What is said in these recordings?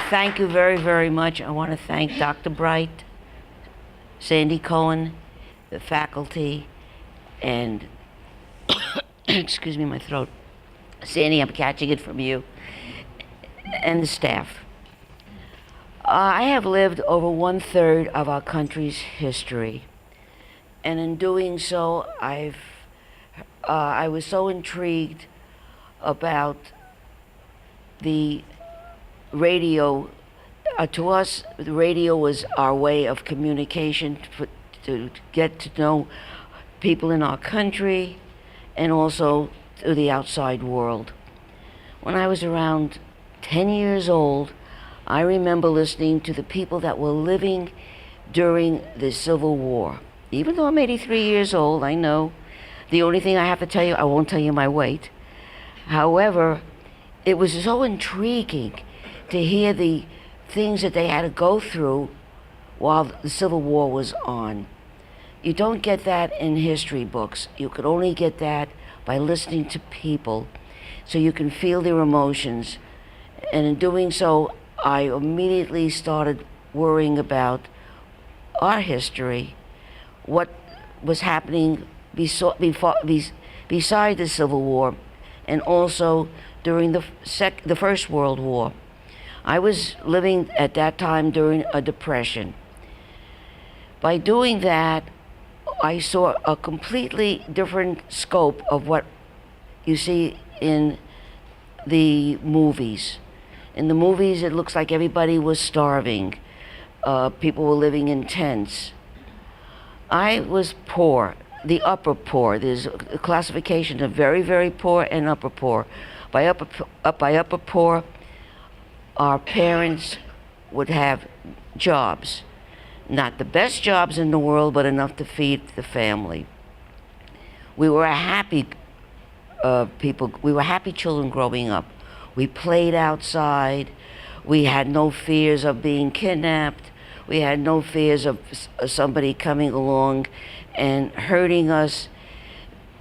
Thank you very, very much. I want to thank Dr. Bright, Sandy Cohen, the faculty, and excuse me, my throat. Sandy, I'm catching it from you, and the staff. I have lived over 1/3 of our country's history, and in doing so, I was so intrigued about the radio. To us, the radio was our way of communication to get to know people in our country and also to the outside world. When I was around 10 years old, I remember listening to the people that were living during the Civil War. Even though I'm 83 years old, I know the only thing I have to tell you, I won't tell you my weight. However, it was so intriguing to hear the things that they had to go through while the Civil War was on. You don't get that in history books. You could only get that by listening to people, so you can feel their emotions. And in doing so, I immediately started worrying about our history, what was happening beside the Civil War, and also during the First World War. I was living at that time during a depression. By doing that, I saw a completely different scope of what you see in the movies. In the movies, it looks like everybody was starving. People were living in tents. I was poor, the upper poor. There's a classification of very, very poor and upper poor. By upper poor, our parents would have jobs. Not the best jobs in the world, but enough to feed the family. We were a happy people. We were happy children growing up. We played outside. We had no fears of being kidnapped. We had no fears of somebody coming along and hurting us.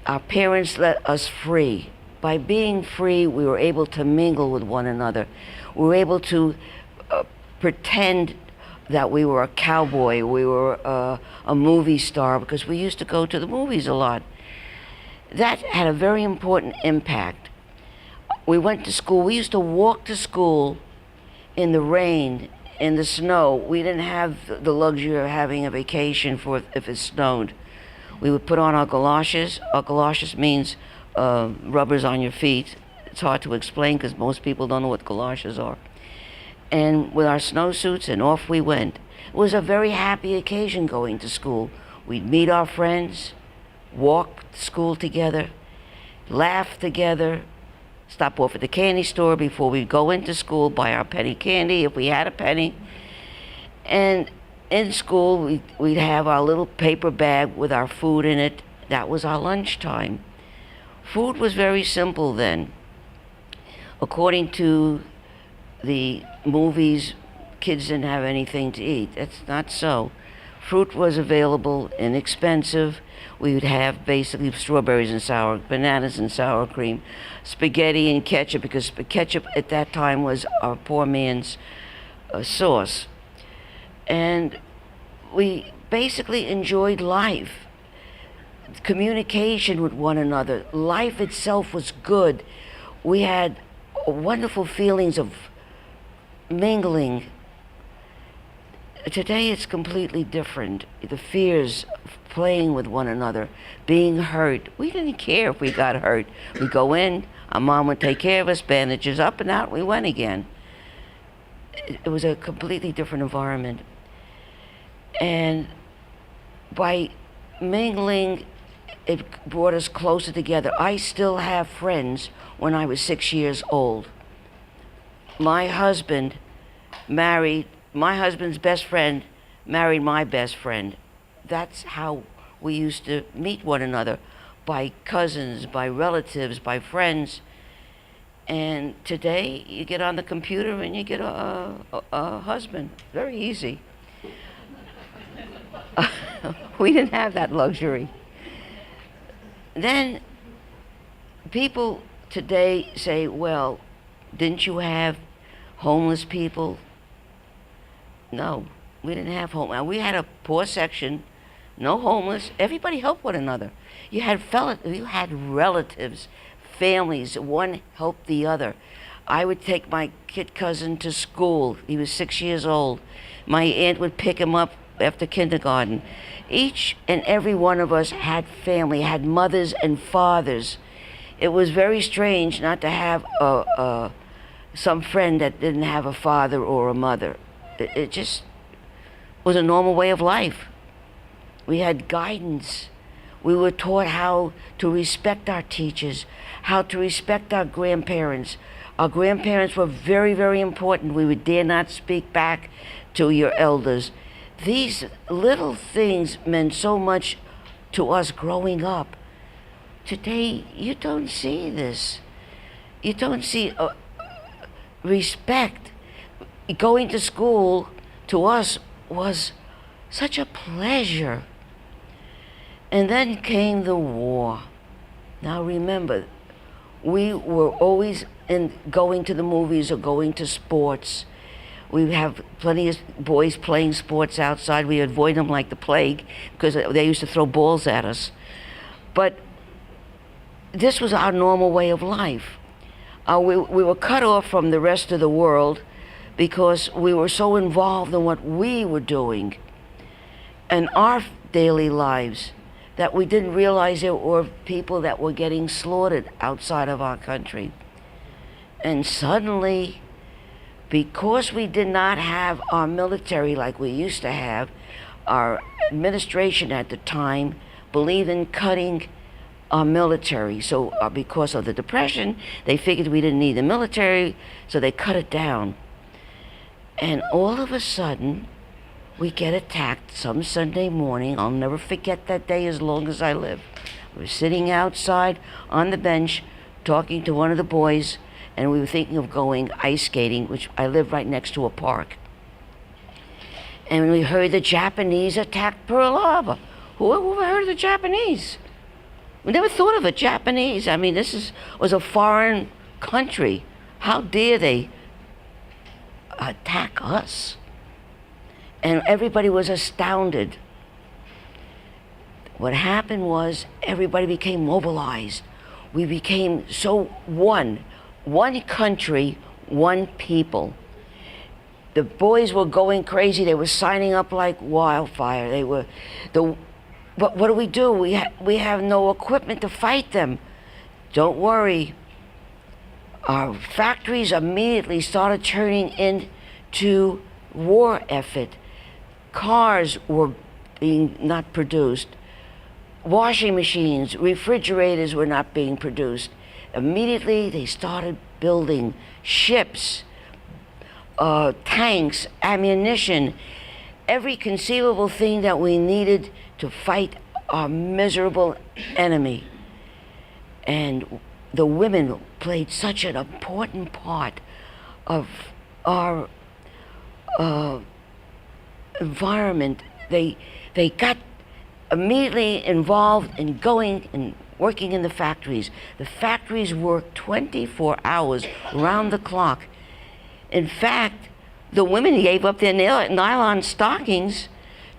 Our parents let us free. By being free, we were able to mingle with one another. We were able to pretend that we were a cowboy, we were a movie star, because we used to go to the movies a lot. That had a very important impact. We went to school. We used to walk to school in the rain, in the snow. We didn't have the luxury of having a vacation for if it snowed. We would put on our galoshes. Our galoshes means rubbers on your feet. It's hard to explain because most people don't know what galoshes are. And with our snowsuits, and off we went. It was a very happy occasion going to school. We'd meet our friends, walk to school together, laugh together, stop off at the candy store before we'd go into school, buy our penny candy if we had a penny. And in school, we'd have our little paper bag with our food in it. That was our lunchtime. Food was very simple then. According to the movies, kids didn't have anything to eat. That's not so. Fruit was available, inexpensive. We would have basically strawberries and bananas and sour cream, spaghetti and ketchup, because ketchup at that time was our poor man's sauce. And we basically enjoyed life. Communication with one another. Life itself was good. We had wonderful feelings of mingling. Today it's completely different. The fears of playing with one another, being hurt. We didn't care if we got hurt. We'd go in, our mom would take care of us, bandages up and out we went again. It was a completely different environment. And by mingling, it brought us closer together. I still have friends when I was 6 years old. My husband's best friend married my best friend. That's how we used to meet one another, by cousins, by relatives, by friends. And today, you get on the computer and you get a husband. Very easy. We didn't have that luxury. Then people today say, well, didn't you have homeless people No, we didn't have home. We had a poor section, no homeless. Everybody helped one another. You had relatives, families. One helped the other. I would take my kid cousin to school. He was 6 years old. My aunt would pick him up after kindergarten. Each and every one of us had family, had mothers and fathers. It was very strange not to have some friend that didn't have a father or a mother. It just was a normal way of life. We had guidance. We were taught how to respect our teachers, how to respect our grandparents. Our grandparents were very, very important. We would dare not speak back to your elders. These little things meant so much to us growing up. Today, you don't see this. You don't see respect. Going to school to us was such a pleasure. And then came the war. Now remember, we were always going to the movies or going to sports. We have plenty of boys playing sports outside. We avoid them like the plague because they used to throw balls at us. But this was our normal way of life. We were cut off from the rest of the world because we were so involved in what we were doing and our daily lives that we didn't realize there were people that were getting slaughtered outside of our country. And suddenly, because we did not have our military like we used to have, our administration at the time believed in cutting our military. So because of the Depression, they figured we didn't need the military, so they cut it down. And all of a sudden, we get attacked some Sunday morning. I'll never forget that day as long as I live. We were sitting outside on the bench talking to one of the boys, and we were thinking of going ice skating, which I live right next to a park. And we heard the Japanese attack Pearl Harbor. Who ever heard of the Japanese? We never thought of the Japanese. I mean, was a foreign country. How dare they attack us? And everybody was astounded. What happened was everybody became mobilized. We became so one country, one people. The boys were going crazy. They were signing up like wildfire. But what do? We have no equipment to fight them. Don't worry. Our factories immediately started turning into war effort. Cars were being not produced. Washing machines, refrigerators were not being produced. Immediately they started building ships, tanks, ammunition, every conceivable thing that we needed to fight our miserable enemy. And the women played such an important part of our environment. They got immediately involved in going and working in the factories. The factories worked 24 hours round the clock. In fact, the women gave up their nylon stockings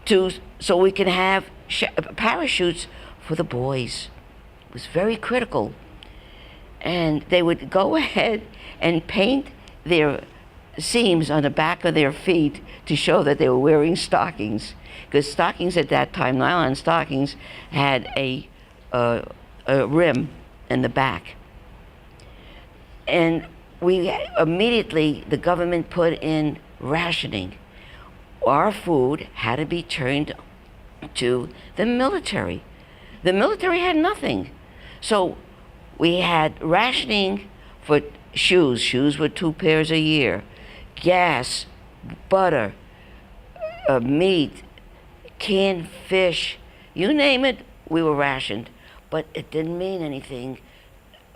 so we could have parachutes for the boys. It was very critical. And they would go ahead and paint their seams on the back of their feet to show that they were wearing stockings. Because stockings at that time, nylon stockings, had a rim in the back. And immediately, the government put in rationing. Our food had to be turned to the military. The military had nothing. So we had rationing for shoes. Shoes were 2 pairs a year. Gas, butter, meat, canned fish, you name it, we were rationed. But it didn't mean anything.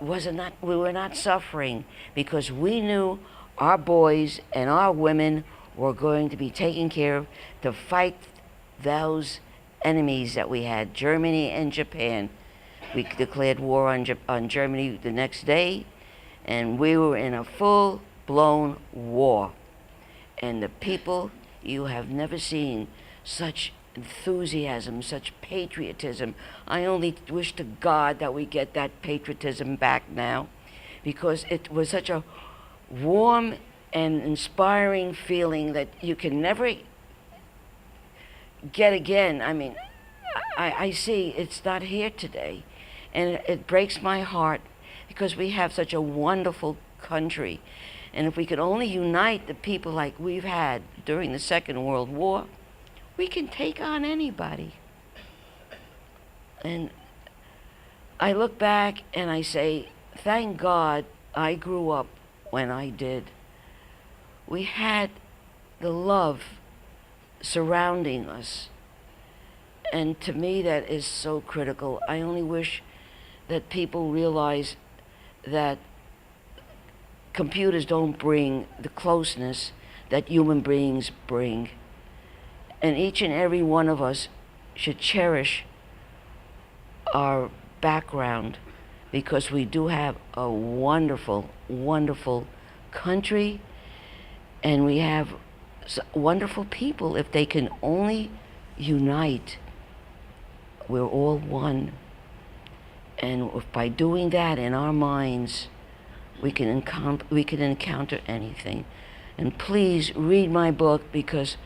We were not suffering because we knew our boys and our women were going to be taken care of to fight those enemies that we had, Germany and Japan. We declared war on Germany the next day, and we were in a full-blown war. And the people You have never seen such enthusiasm, such patriotism. I only wish to God that we get that patriotism back now, because it was such a warm and inspiring feeling that you can never get again. I mean, I see it's not here today, and it breaks my heart because we have such a wonderful country. And if we could only unite the people like we've had during the Second World War, we can take on anybody. And I look back and I say, thank God I grew up when I did. We had the love surrounding us. And to me, that is so critical. I only wish that people realize that computers don't bring the closeness that human beings bring. And each and every one of us should cherish our background, because we do have a wonderful, wonderful country, and we have wonderful people. If they can only unite, we're all one. And if by doing that in our minds, we can encounter anything. And please read my book, because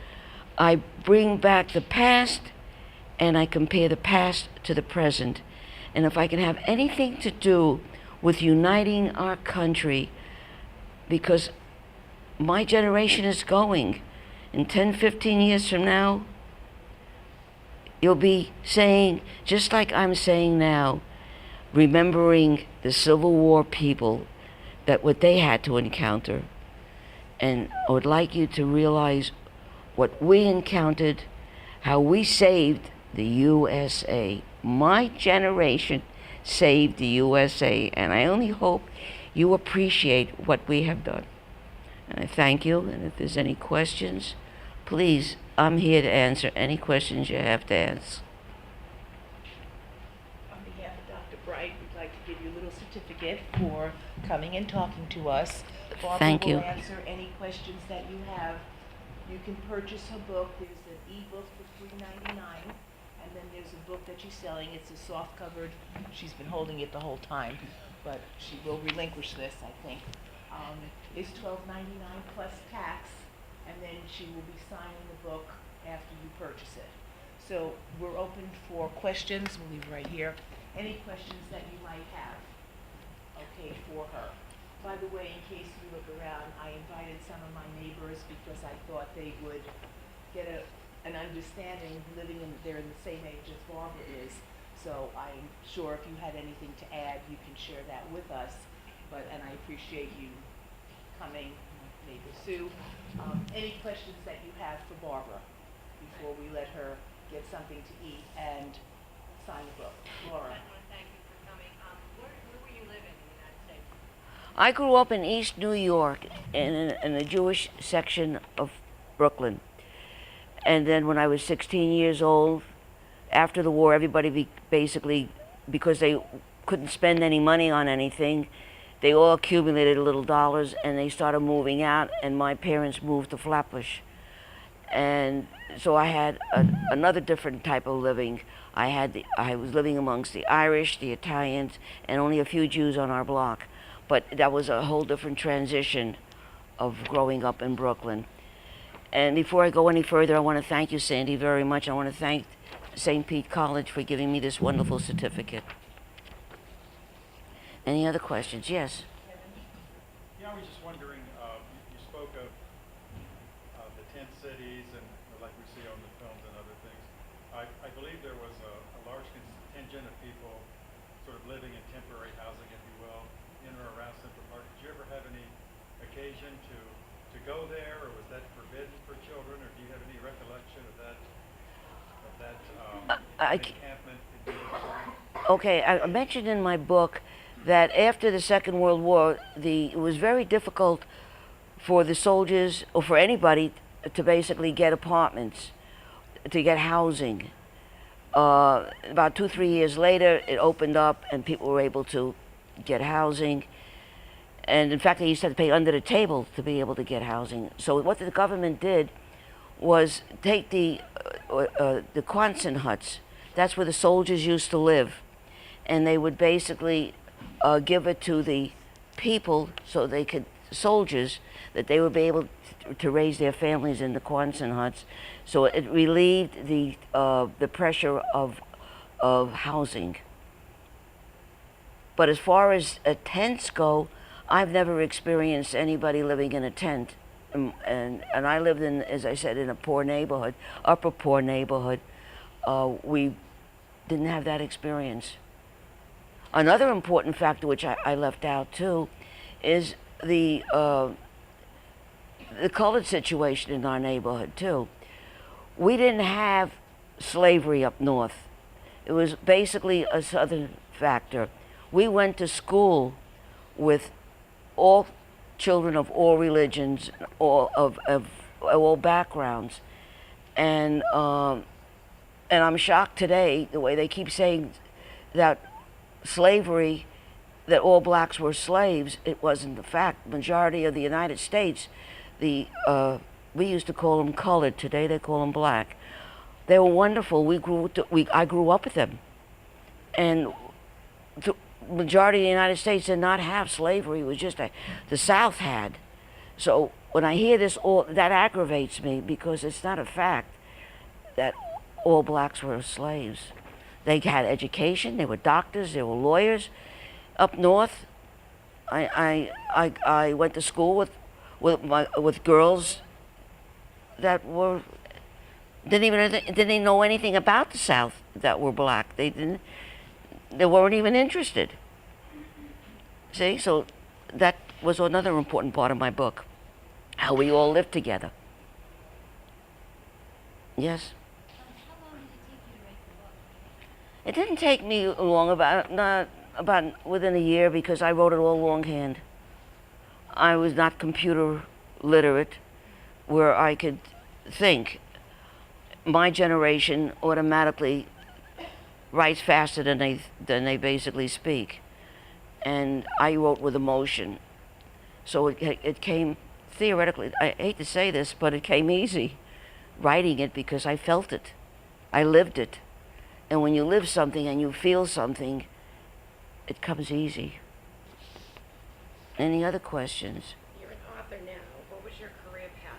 I bring back the past and I compare the past to the present. And if I can have anything to do with uniting our country, because my generation is going, in 10, 15 years from now, you'll be saying, just like I'm saying now, remembering the Civil War people, that what they had to encounter. And I would like you to realize what we encountered, how we saved the USA. My generation saved the USA, and I only hope you appreciate what we have done. And I thank you, and if there's any questions, please, I'm here to answer any questions you have to ask. On behalf of Dr. Bright, we'd like to give you a little certificate for coming and talking to us. Barbara Thank you. will answer any questions that you have. You can purchase her book. There's an e-book for $3.99, and then there's a book that she's selling. It's a soft-covered. She's been holding it the whole time, but she will relinquish this, I think. It's $12.99 plus tax, and then she will be signing the book after you purchase it. So we're open for questions. We'll leave right here. Any questions that you might have, okay, for her. By the way, in case you look around, I invited some of my neighbors because I thought they would get an understanding, they're in the same age as Barbara is. So I'm sure if you had anything to add, you can share that with us. And I appreciate you coming, neighbor Sue. Any questions that you have for Barbara before we let her get something to eat and sign the book? Laura. I want to thank you for coming. Where were you living in the United States? I grew up in East New York, in the Jewish section of Brooklyn. And then when I was 16 years old, after the war, everybody basically, because they couldn't spend any money on anything, they all accumulated little dollars and they started moving out, and my parents moved to Flatbush. And so I had another different type of living. I was living amongst the Irish, the Italians, and only a few Jews on our block. But that was a whole different transition of growing up in Brooklyn. And before I go any further, I want to thank you, Sandy, very much. I want to thank St. Pete College for giving me this wonderful certificate. Any other questions? Yes. Yeah, I was just wondering, you spoke of the tent cities and like we see on the films and other things. I believe there was a large contingent of people sort of living in temporary housing, if you will, in or around Central Park. Did you ever have any occasion to go there, or was that forbidden for children, or do you have any recollection of that encampment in New York City? Okay, I mentioned in my book that after the Second World War, it was very difficult for the soldiers or for anybody to basically get apartments, to get housing. About 2-3 years later, it opened up and people were able to get housing. And in fact, they used to have to pay under the table to be able to get housing. So what the government did was take the Quonset huts. That's where the soldiers used to live, and they would basically give it to the people so they could soldiers that they would be able to raise their families in the Quonset huts. So it relieved the pressure of housing. But as far as tents go, I've never experienced anybody living in a tent. And I lived in, as I said, in a poor neighborhood, upper poor neighborhood. We didn't have that experience. Another important factor, which I left out too, is the colored situation in our neighborhood too. We didn't have slavery up north. It was basically a southern factor. We went to school with all children of all religions, of all backgrounds, and I'm shocked today the way they keep saying that slavery, that all blacks were slaves. It wasn't the fact. Majority of the United States, we used to call them colored. Today they call them black. They were wonderful. I grew up with them, and the majority of the United States did not have slavery. It was just the South had. So when I hear this, that aggravates me, because it's not a fact that all blacks were slaves. They had education. They were doctors. They were lawyers. Up north, I went to school with girls that didn't even know anything about the South, that were black. They weren't even interested. See, so that was another important part of my book, how we all lived together. Yes. How long did it take you to write the book? It didn't take me long, about within a year, because I wrote it all longhand. I was not computer literate, where I could think. My generation automatically writes faster than they basically speak, and I wrote with emotion. So it came theoretically. I hate to say this, but it came easy, writing it, because I felt it, I lived it, and when you live something and you feel something, it comes easy. Any other questions? You're an author now. What was your career path?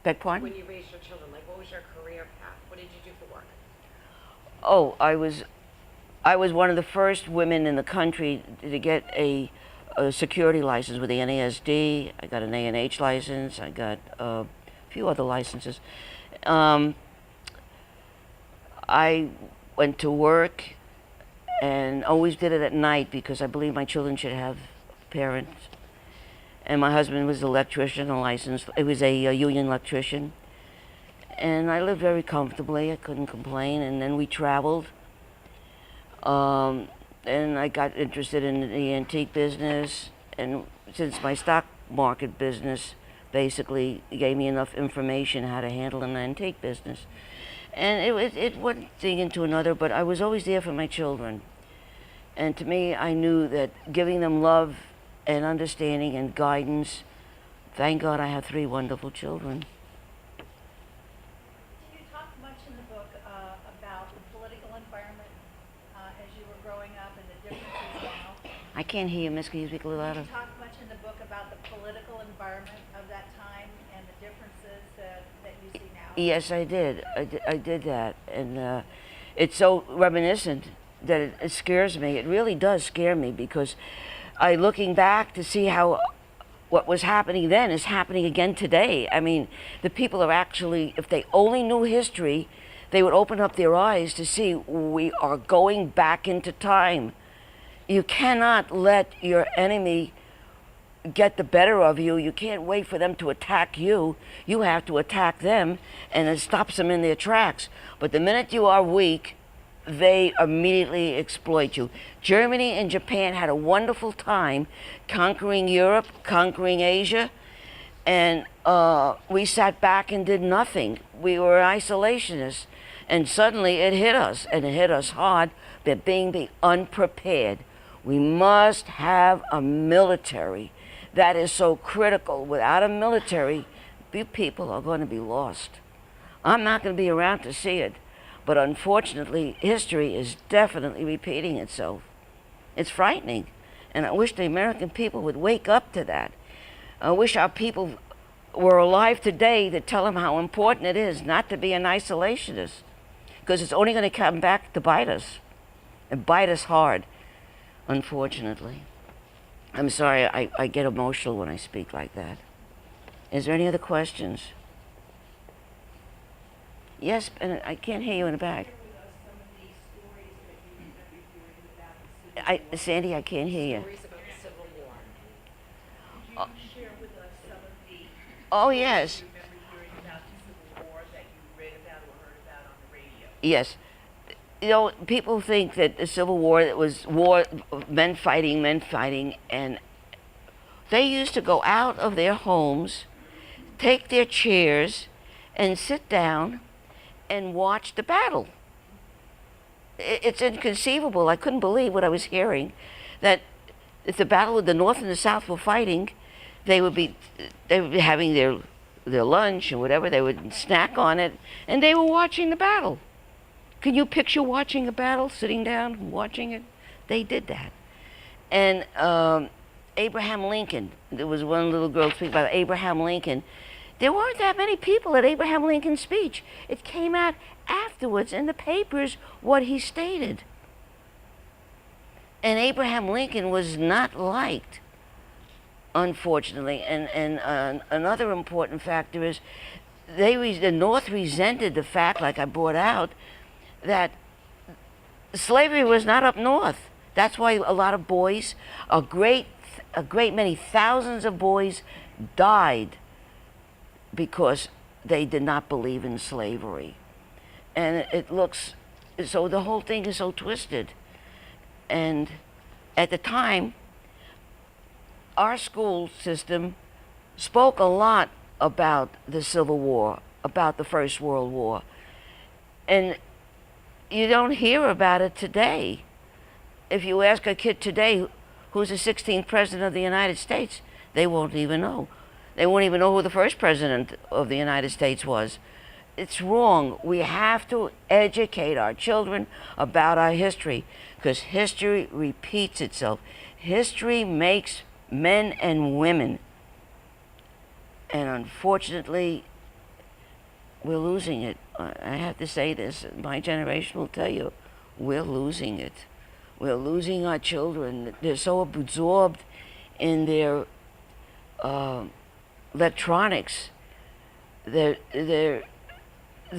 Beg pardon? When you raised your children, like what was your career path? What did you do for work? Oh, I was one of the first women in the country to get a security license with the NASD. I got an A&H license. I got a few other licenses. I went to work and always did it at night, because I believe my children should have parents. And my husband was an electrician, a licensed. It was a union electrician. And I lived very comfortably. I couldn't complain. And then we traveled. And I got interested in the antique business. And since my stock market business basically gave me enough information how to handle an antique business. And it one thing into another, but I was always there for my children. And to me, I knew that giving them love and understanding and guidance, thank God I have 3 wonderful children. Did you talk much in the book about the political environment as you were growing up and the differences now? I can't hear you, Miss. Can you speak a little Did louder? you talk much in the book about the political environment of that time and the differences that you see now? Yes, I did. I did that. And it's so reminiscent that it scares me. It really does scare me, because looking back to see how what was happening then is happening again today. I mean, the people are actually, if they only knew history, they would open up their eyes to see we are going back into time. You cannot let your enemy get the better of you. You can't wait for them to attack you. You have to attack them, and it stops them in their tracks. But the minute you are weak, they immediately exploit you. Germany and Japan had a wonderful time conquering Europe, conquering Asia, and we sat back and did nothing. We were isolationists, and suddenly it hit us, and it hit us hard, but being unprepared. We must have a military. That is so critical. Without a military, you people are going to be lost. I'm not going to be around to see it. But unfortunately, history is definitely repeating itself. It's frightening. And I wish the American people would wake up to that. I wish our people were alive today to tell them how important it is not to be an isolationist. Because it's only going to come back to bite us. And bite us hard, unfortunately. I'm sorry, I get emotional when I speak like that. Is there any other questions? Yes, and I can't hear you in the back. Sandy, I can't hear you. Stories about the Civil War. Could you share with us some of the Oh, yes. you remember hearing about the Civil War that you read about or heard about on the radio? Yes. You know, people think that the Civil War, it was war, men fighting, and they used to go out of their homes, take their chairs, and sit down and watch the battle. It's inconceivable. I couldn't believe what I was hearing, that if the battle of the North and the South were fighting, they would be having their lunch and whatever, they would snack on it, and they were watching the battle. Can you picture watching a battle, sitting down and watching it? They did that. And Abraham Lincoln, there was one little girl speaking about Abraham Lincoln. There weren't that many people at Abraham Lincoln's speech. It came out afterwards in the papers what he stated. And Abraham Lincoln was not liked, unfortunately. And another important factor is the North resented the fact, like I brought out, that slavery was not up north. That's why a lot of boys, a great many thousands of boys died because they did not believe in slavery. And it looks, so the whole thing is so twisted. And at the time, our school system spoke a lot about the Civil War, about the First World War. And you don't hear about it today. If you ask a kid today who's the 16th president of the United States, they won't even know. They won't even know who the first president of the United States was. It's wrong. We have to educate our children about our history, because history repeats itself. History makes men and women. And unfortunately, we're losing it. I have to say this. My generation will tell you, we're losing it. We're losing our children. They're so absorbed in their electronics. The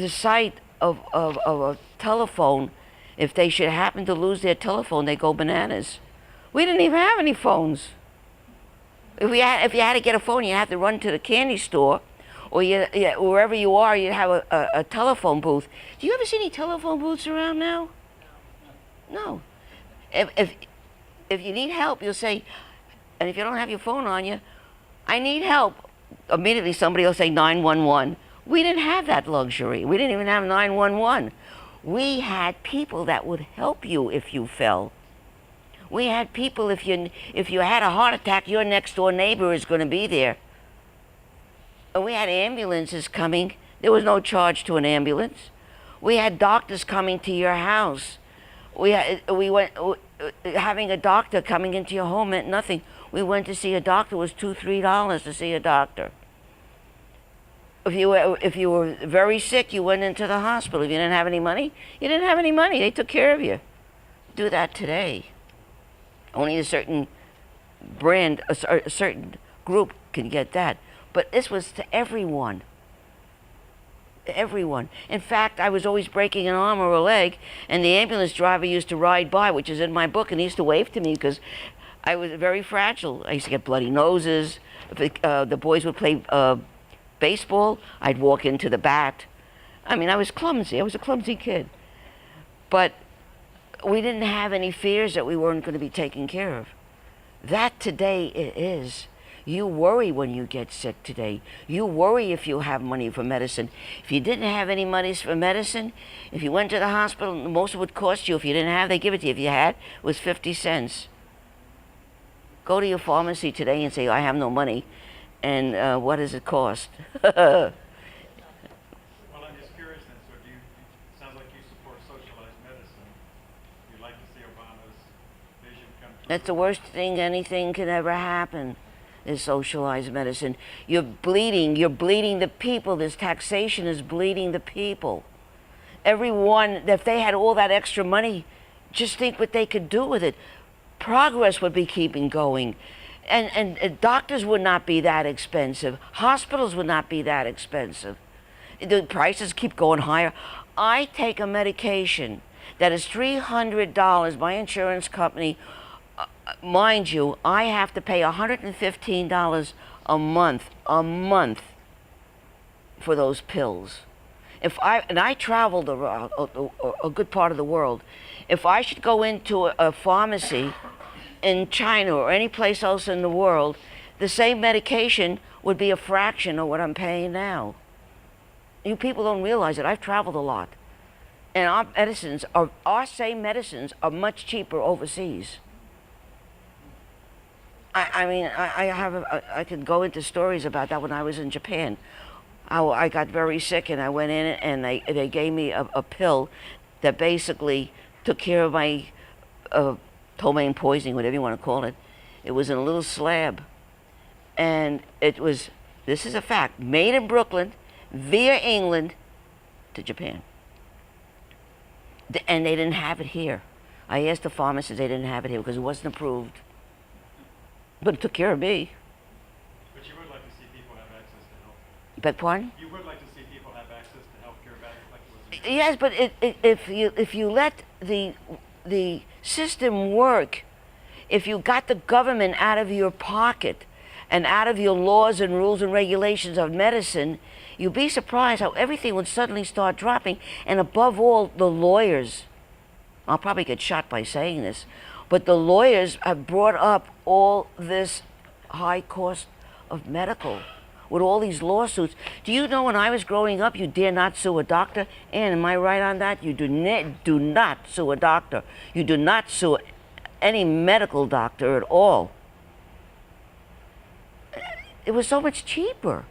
sight of a telephone, if they should happen to lose their telephone, they go bananas. We didn't even have any phones. If you had to get a phone, you had to run to the candy store, or wherever you are, you'd have a telephone booth. Do you ever see any telephone booths around now? No. If you need help, you'll say, and if you don't have your phone on you, I need help. Immediately somebody will say 911. We didn't have that luxury. We didn't even have 911. We had people that would help you if you fell. We had people, if you had a heart attack, your next door neighbor is going to be there. And we had ambulances coming. There was no charge to an ambulance. We had doctors coming to your house. Having a doctor coming into your home meant nothing. We went to see a doctor. It was $2, $3 to see a doctor. If you were very sick, you went into the hospital. If you didn't have any money, you didn't have any money. They took care of you. Do that today. Only a certain brand, a certain group can get that. But this was to everyone. Everyone. In fact, I was always breaking an arm or a leg, and the ambulance driver used to ride by, which is in my book, and he used to wave to me because I was very fragile. I used to get bloody noses. The boys would play baseball. I'd walk into the bat. I mean, I was clumsy. I was a clumsy kid. But we didn't have any fears that we weren't going to be taken care of. That today it is. You worry when you get sick today. You worry if you have money for medicine. If you didn't have any money for medicine, if you went to the hospital, most of it would cost you. If you didn't have, they give it to you. If you had, it was 50 cents. Go to your pharmacy today and say, I have no money. and what does it cost? Well, I'm just curious then, so it sounds like you support socialized medicine. You'd like to see Obama's vision come true. That's the worst thing anything can ever happen, is socialized medicine. You're bleeding the people. This taxation is bleeding the people. Everyone, if they had all that extra money, just think what they could do with it. Progress would be keeping going. And doctors would not be that expensive. Hospitals would not be that expensive. The prices keep going higher. I take a medication that is $300. My insurance company, mind you, I have to pay $115 a month for those pills. And I traveled a good part of the world. If I should go into a pharmacy in China or any place else in the world, the same medication would be a fraction of what I'm paying now. You people don't realize it. I've traveled a lot. And our same medicines are much cheaper overseas. I could go into stories about that when I was in Japan. I got very sick and I went in and they gave me a pill that basically took care of my ptomaine poisoning, whatever you want to call it. It was in a little slab. And it was, this is a fact, made in Brooklyn via England to Japan. And they didn't have it here. I asked the pharmacist, they didn't have it here because it wasn't approved. But it took care of me. But you would like to see people have access to health. Beg pardon? You would like to see people have access to health care back like it was in Yes, but if you let the system work, if you got the government out of your pocket and out of your laws and rules and regulations of medicine, you'd be surprised how everything would suddenly start dropping. And above all, the lawyers, I'll probably get shot by saying this, but the lawyers have brought up all this high cost of medical with all these lawsuits. Do you know when I was growing up, you dare not sue a doctor? And am I right on that? You do not sue a doctor. You do not sue any medical doctor at all. It was so much cheaper.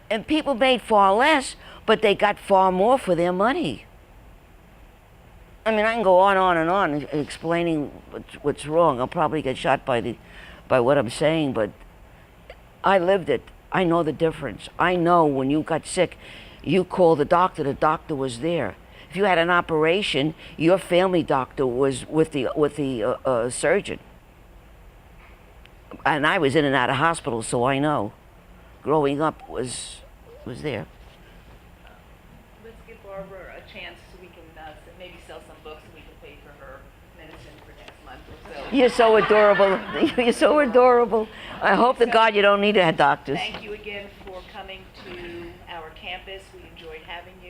And people made far less, but they got far more for their money. I mean, I can go on and on explaining what's wrong. I'll probably get shot by what I'm saying, but I lived it. I know the difference. I know when you got sick, you called the doctor was there. If you had an operation, your family doctor was with the surgeon. And I was in and out of hospital, so I know. Growing up was there. Let's give Barbara a chance so we can maybe sell some books and we can pay for her medicine for next month or so. You're so adorable. You're so adorable. I hope to God you don't need to have doctors. Thank you again for coming to our campus. We enjoyed having you.